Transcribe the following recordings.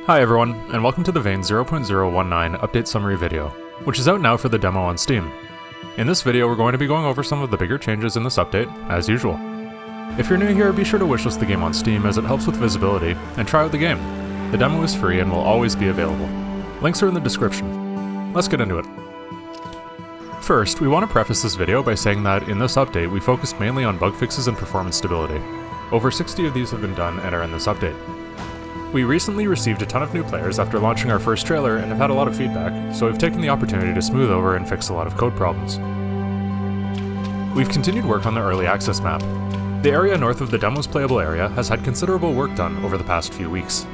Hi everyone, and welcome to the Vane 0.019 update summary video, which is out now for the demo on Steam. In this video we're going to be going over some of the bigger changes in this update, as usual. If you're new here, be sure to wishlist the game on Steam as it helps with visibility, and try out the game. The demo is free and will always be available. Links are in the description. Let's get into it. First, we want to preface this video by saying that in this update we focused mainly on bug fixes and performance stability. Over 60 of these have been done and are in this update. We recently received a ton of new players after launching our first trailer and have had a lot of feedback, so we've taken the opportunity to smooth over and fix a lot of code problems. We've continued work on the early access map. The area north of the demo's playable area has had considerable work done over the past few weeks.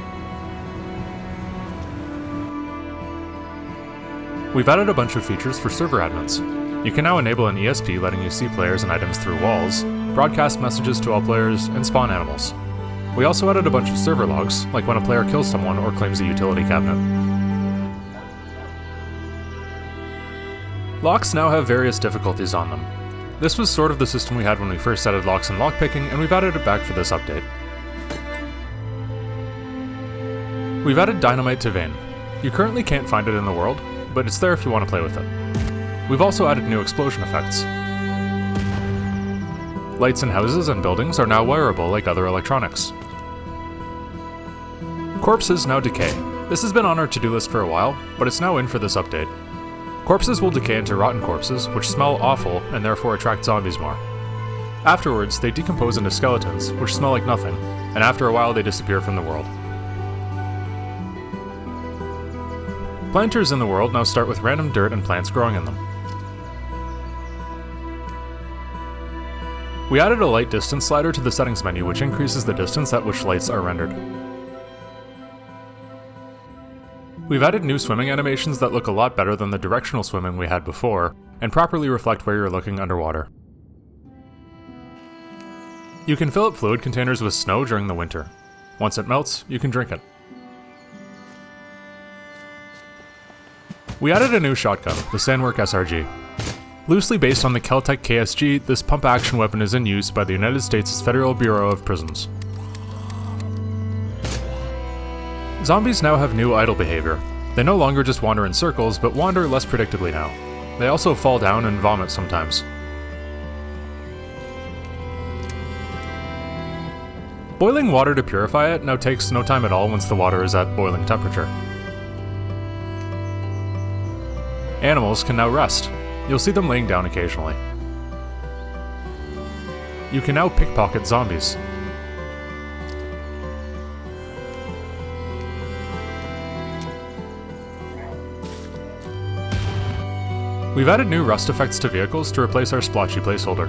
We've added a bunch of features for server admins. You can now enable an ESP letting you see players and items through walls, broadcast messages to all players, and spawn animals. We also added a bunch of server logs, like when a player kills someone or claims a utility cabinet. Locks now have various difficulties on them. This was sort of the system we had when we first added locks and lockpicking, and we've added it back for this update. We've added dynamite to Vane. You currently can't find it in the world, but it's there if you want to play with it. We've also added new explosion effects. Lights in houses and buildings are now wireable like other electronics. Corpses now decay. This has been on our to-do list for a while, but it's now in for this update. Corpses will decay into rotten corpses, which smell awful and therefore attract zombies more. Afterwards, they decompose into skeletons, which smell like nothing, and after a while they disappear from the world. Planters in the world now start with random dirt and plants growing in them. We added a light distance slider to the settings menu, which increases the distance at which lights are rendered. We've added new swimming animations that look a lot better than the directional swimming we had before, and properly reflect where you're looking underwater. You can fill up fluid containers with snow during the winter. Once it melts, you can drink it. We added a new shotgun, the Sandwork SRG. Loosely based on the Kel-Tec KSG, this pump-action weapon is in use by the United States Federal Bureau of Prisons. Zombies now have new idle behavior. They no longer just wander in circles, but wander less predictably now. They also fall down and vomit sometimes. Boiling water to purify it now takes no time at all once the water is at boiling temperature. Animals can now rest. You'll see them laying down occasionally. You can now pickpocket zombies. We've added new rust effects to vehicles to replace our splotchy placeholder.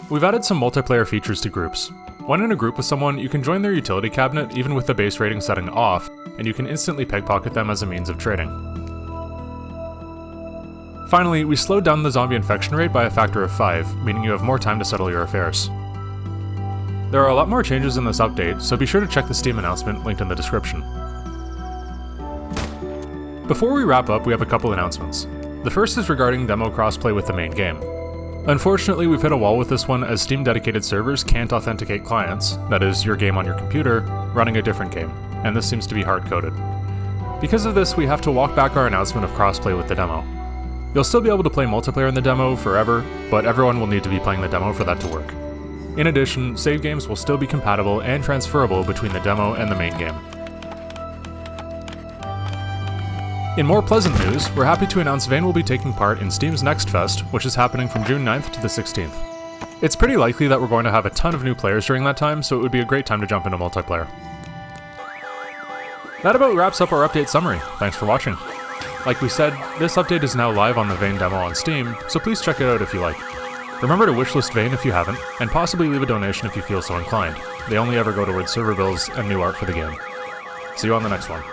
We've added some multiplayer features to groups. When in a group with someone, you can join their utility cabinet even with the base rating setting off, and you can instantly pickpocket them as a means of trading. Finally, we slowed down the zombie infection rate by a factor of 5, meaning you have more time to settle your affairs. There are a lot more changes in this update, so be sure to check the Steam announcement linked in the description. Before we wrap up, we have a couple announcements. The first is regarding demo crossplay with the main game. Unfortunately, we've hit a wall with this one as Steam-dedicated servers can't authenticate clients, that is, your game on your computer, running a different game, and this seems to be hard-coded. Because of this, we have to walk back our announcement of crossplay with the demo. You'll still be able to play multiplayer in the demo forever, but everyone will need to be playing the demo for that to work. In addition, save games will still be compatible and transferable between the demo and the main game. In more pleasant news, we're happy to announce Vane will be taking part in Steam's Next Fest, which is happening from June 9th to the 16th. It's pretty likely that we're going to have a ton of new players during that time, so it would be a great time to jump into multiplayer. That about wraps up our update summary. Thanks for watching. Like we said, this update is now live on the Vane demo on Steam, so please check it out if you like. Remember to wishlist Vane if you haven't, and possibly leave a donation if you feel so inclined. They only ever go towards server bills and new art for the game. See you on the next one.